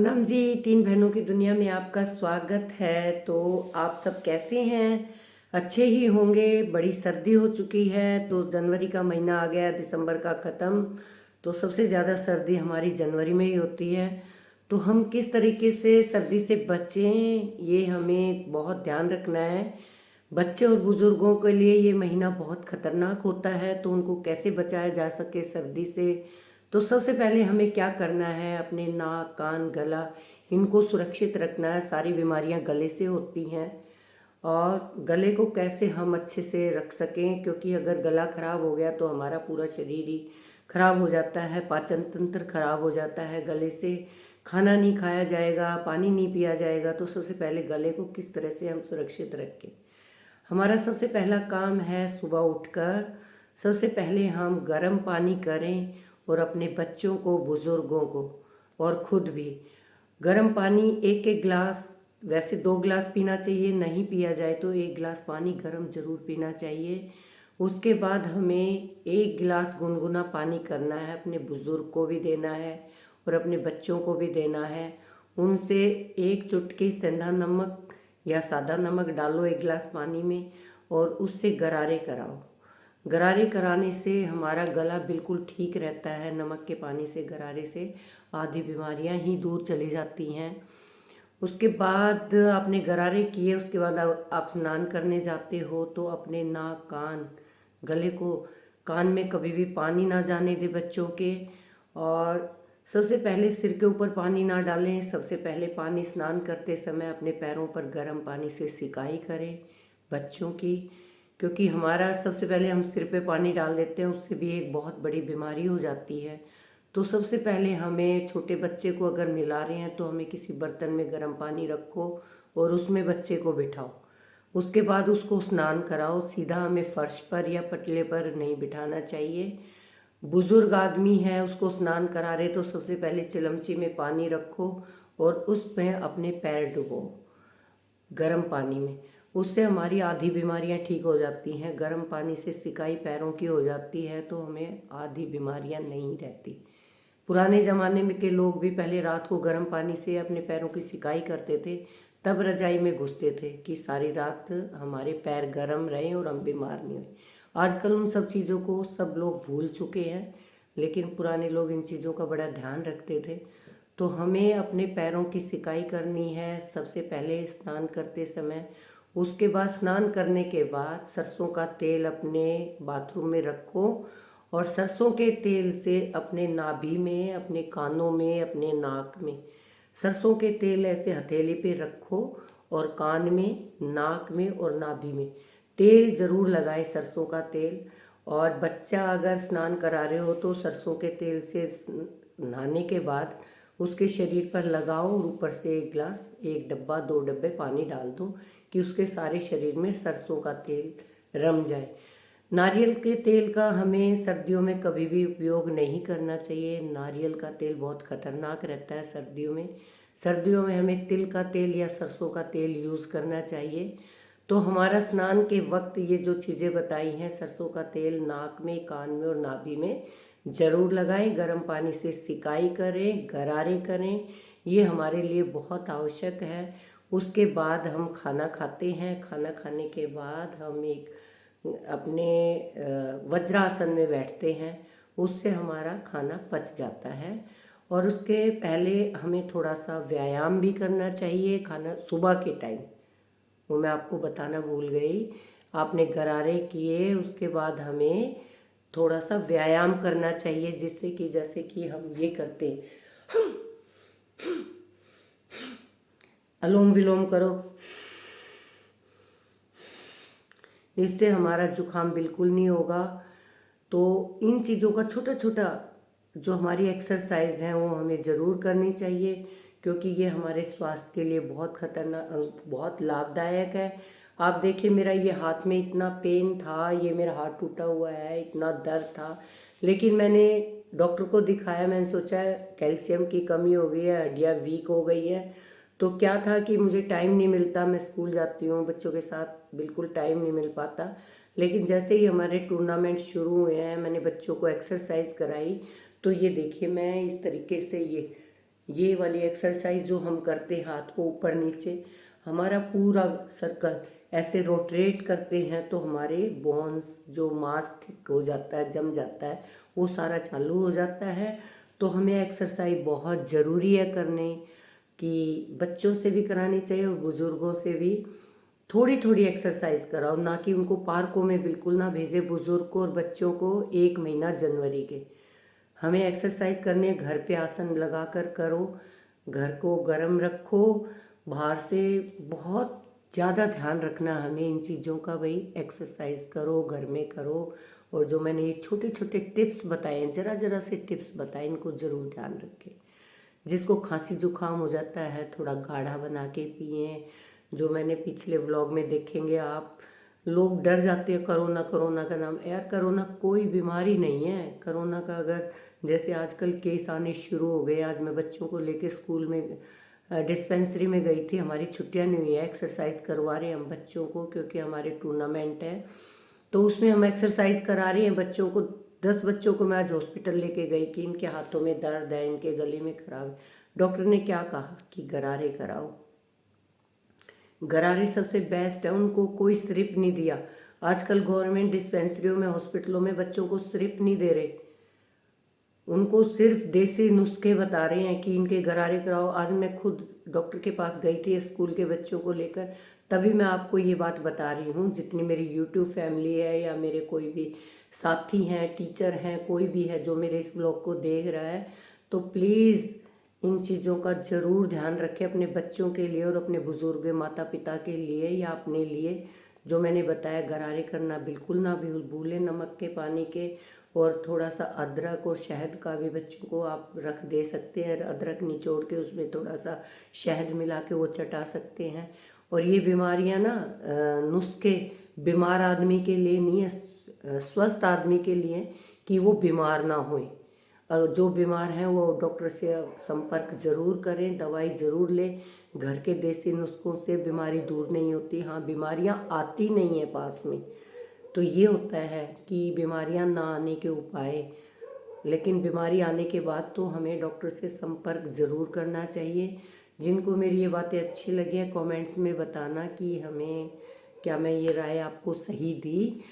राम राम जी। तीन बहनों की दुनिया में आपका स्वागत है। तो आप सब कैसे हैं? अच्छे ही होंगे। बड़ी सर्दी हो चुकी है, तो जनवरी का महीना आ गया, दिसंबर का ख़त्म। तो सबसे ज़्यादा सर्दी हमारी जनवरी में ही होती है। तो हम किस तरीके से सर्दी से बचें, ये हमें बहुत ध्यान रखना है। बच्चे और बुज़ुर्गों के लिए ये महीना बहुत ख़तरनाक होता है, तो उनको कैसे बचाया जा सके सर्दी से। तो सबसे पहले हमें क्या करना है, अपने नाक कान गला इनको सुरक्षित रखना है। सारी बीमारियां गले से होती हैं, और गले को कैसे हम अच्छे से रख सकें, क्योंकि अगर गला खराब हो गया तो हमारा पूरा शरीर ही खराब हो जाता है। पाचन तंत्र खराब हो जाता है। गले से खाना नहीं खाया जाएगा, पानी नहीं पिया जाएगा। तो सबसे पहले गले को किस तरह से हम सुरक्षित रखें। हमारा सबसे पहला काम है, सुबह उठकर सबसे पहले हम गर्म पानी करें, और अपने बच्चों को, बुज़ुर्गों को और खुद भी गर्म पानी एक एक गिलास, वैसे 2 गिलास पीना चाहिए, नहीं पिया जाए तो 1 गिलास पानी गर्म ज़रूर पीना चाहिए। उसके बाद हमें 1 गिलास गुनगुना पानी करना है, अपने बुज़ुर्ग को भी देना है और अपने बच्चों को भी देना है। उनसे एक चुटकी सेंधा नमक या सादा नमक डालो 1 गिलास पानी में, और उससे गरारे कराओ। गरारे कराने से हमारा गला बिल्कुल ठीक रहता है। नमक के पानी से, गरारे से आधी बीमारियां ही दूर चली जाती हैं। उसके बाद आपने गरारे किए, उसके बाद आप स्नान करने जाते हो तो अपने नाक कान गले को, कान में कभी भी पानी ना जाने दे बच्चों के। और सबसे पहले सिर के ऊपर पानी ना डालें। सबसे पहले पानी, स्नान करते समय अपने पैरों पर गर्म पानी से सिकाई करें बच्चों की, क्योंकि हमारा सबसे पहले हम सिर पे पानी डाल देते हैं, उससे भी एक बहुत बड़ी बीमारी हो जाती है। तो सबसे पहले हमें, छोटे बच्चे को अगर नहला रहे हैं तो हमें किसी बर्तन में गर्म पानी रखो और उसमें बच्चे को बिठाओ। उसके बाद उसको स्नान कराओ। सीधा हमें फर्श पर या पटले पर नहीं बिठाना चाहिए। बुजुर्ग आदमी है, उसको स्नान करा रहे तो सबसे पहले चिलमची में पानी रखो और उसमें अपने पैर डुबो गर्म पानी में। उससे हमारी आधी बीमारियां ठीक हो जाती हैं। गर्म पानी से सिकाई पैरों की हो जाती है, तो हमें आधी बीमारियां नहीं रहती। पुराने ज़माने में के लोग भी पहले रात को गर्म पानी से अपने पैरों की सिकाई करते थे, तब रजाई में घुसते थे कि सारी रात हमारे पैर गर्म रहें और हम बीमार नहीं हुए। आजकल उन सब चीज़ों को सब लोग भूल चुके हैं, लेकिन पुराने लोग इन चीज़ों का बड़ा ध्यान रखते थे। तो हमें अपने पैरों की सिकाई करनी है सबसे पहले स्नान करते समय। उसके बाद स्नान करने के बाद सरसों का तेल अपने बाथरूम में रखो, और सरसों के तेल से अपने नाभि में, अपने कानों में, अपने नाक में सरसों के तेल ऐसे हथेली पे रखो, और कान में, नाक में और नाभि में तेल ज़रूर लगाएं, सरसों का तेल। और बच्चा अगर स्नान करा रहे हो तो सरसों के तेल से नहाने के बाद उसके शरीर पर लगाओ, और ऊपर से 1 गिलास, 1 डब्बा, 2 डब्बे पानी डाल दो कि उसके सारे शरीर में सरसों का तेल रम जाए। नारियल के तेल का हमें सर्दियों में कभी भी उपयोग नहीं करना चाहिए। नारियल का तेल बहुत खतरनाक रहता है सर्दियों में। सर्दियों में हमें तिल का तेल या सरसों का तेल यूज़ करना चाहिए। तो हमारा स्नान के वक्त ये जो चीज़ें बताई हैं, सरसों का तेल नाक में, कान में और नाभि में ज़रूर लगाएं। गर्म पानी से सिकाई करें, गरारे करें, ये हमारे लिए बहुत आवश्यक है। उसके बाद हम खाना खाते हैं। खाना खाने के बाद हम एक अपने वज्रासन में बैठते हैं, उससे हमारा खाना पच जाता है। और उसके पहले हमें थोड़ा सा व्यायाम भी करना चाहिए खाना सुबह के टाइम, वो मैं आपको बताना भूल गई। आपने गरारे किए, उसके बाद हमें थोड़ा सा व्यायाम करना चाहिए, जिससे कि जैसे कि हम ये करते हैं, अनुलोम विलोम करो, इससे हमारा जुकाम बिल्कुल नहीं होगा। तो इन चीज़ों का छोटा छोटा जो हमारी एक्सरसाइज हैं वो हमें ज़रूर करनी चाहिए, क्योंकि ये हमारे स्वास्थ्य के लिए बहुत खतरनाक, बहुत लाभदायक है। आप देखिए, मेरा ये हाथ में इतना पेन था, ये मेरा हाथ टूटा हुआ है, इतना दर्द था, लेकिन मैंने डॉक्टर को दिखाया। मैंने सोचा कैल्शियम की कमी हो गई है, हड्डियाँ वीक हो गई है। तो क्या था कि मुझे टाइम नहीं मिलता, मैं स्कूल जाती हूँ बच्चों के साथ, बिल्कुल टाइम नहीं मिल पाता। लेकिन जैसे ही हमारे टूर्नामेंट शुरू हुए हैं, मैंने बच्चों को एक्सरसाइज कराई, तो ये देखिए मैं इस तरीके से ये वाली एक्सरसाइज जो हम करते हैं, हाथ को ऊपर नीचे, हमारा पूरा सर्कल ऐसे रोटेट करते हैं तो हमारे बोन्स जो मांस थिक हो जाता है, जम जाता है, वो सारा चालू हो जाता है। तो हमें एक्सरसाइज बहुत ज़रूरी है करने कि बच्चों से भी करानी चाहिए और बुज़ुर्गों से भी थोड़ी थोड़ी एक्सरसाइज कराओ, ना कि उनको पार्कों में बिल्कुल ना भेजे बुज़ुर्ग को और बच्चों को 1 महीना जनवरी के। हमें एक्सरसाइज करने घर पे आसन लगा कर करो, घर को गर्म रखो, बाहर से बहुत ज़्यादा ध्यान रखना हमें इन चीज़ों का, भाई एक्सरसाइज करो, घर में करो। और जो मैंने ये छोटे छोटे टिप्स बताए हैं, ज़रा ज़रा से टिप्स बताए, इनको ज़रूर ध्यान रखें। जिसको खांसी जुकाम हो जाता है थोड़ा गाढ़ा बना के पिए। जो मैंने पिछले व्लॉग में देखेंगे आप, लोग डर जाते हैं कोरोना कोरोना का नाम, यार कोरोना कोई बीमारी नहीं है। कोरोना का अगर जैसे आजकल केस आने शुरू हो गए, आज मैं बच्चों को लेके स्कूल में डिस्पेंसरी में गई थी, हमारी छुट्टियां नहीं हुई है, एक्सरसाइज करवा रहे हैं हम बच्चों को क्योंकि हमारे टूर्नामेंट है तो उसमें हम एक्सरसाइज करा रहे हैं बच्चों को। 10 बच्चों को मैं आज हॉस्पिटल लेके गई कि इनके हाथों में दर्द है, इनके गले में खराब है। डॉक्टर ने क्या कहा कि गरारे कराओ। गरारे सबसे बेस्ट है, उनको कोई सिरप नहीं दिया। आजकल गवर्नमेंट डिस्पेंसरियों में, हॉस्पिटलों में बच्चों को सिरप नहीं दे रहे, उनको सिर्फ देसी नुस्खे बता रहे हैं कि इनके गरारे कराओ। आज मैं खुद डॉक्टर के पास गई थी स्कूल के बच्चों को लेकर, तभी मैं आपको ये बात बता रही हूँ। जितनी मेरी यूट्यूब फैमिली है या मेरे कोई भी साथी हैं, टीचर हैं, कोई भी है जो मेरे इस ब्लॉग को देख रहा है, तो प्लीज़ इन चीज़ों का ज़रूर ध्यान रखें अपने बच्चों के लिए और अपने बुज़ुर्ग माता पिता के लिए या अपने लिए। जो मैंने बताया, गरारे करना बिल्कुल ना भूलें, नमक के पानी के। और थोड़ा सा अदरक और शहद का भी बच्चों को आप रख दे सकते हैं, अदरक निचोड़ के उसमें थोड़ा सा शहद मिला के वो चटा सकते हैं। और ये बीमारियां ना नुस्खे बीमार आदमी के लिए नहीं है, स्वस्थ आदमी के लिए, कि वो बीमार ना होए। जो बीमार हैं वो डॉक्टर से संपर्क ज़रूर करें, दवाई ज़रूर लें। घर के देसी नुस्खों से बीमारी दूर नहीं होती, हाँ बीमारियां आती नहीं है पास में। तो ये होता है कि बीमारियां ना आने के उपाय, लेकिन बीमारी आने के बाद तो हमें डॉक्टर से संपर्क ज़रूर करना चाहिए। जिनको मेरी ये बातें अच्छी लगी हैं कमेंट्स में बताना कि हमें क्या मैं ये राय आपको सही दी।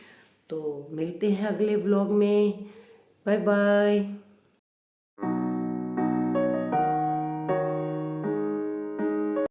तो मिलते हैं अगले व्लॉग में, बाय बाय।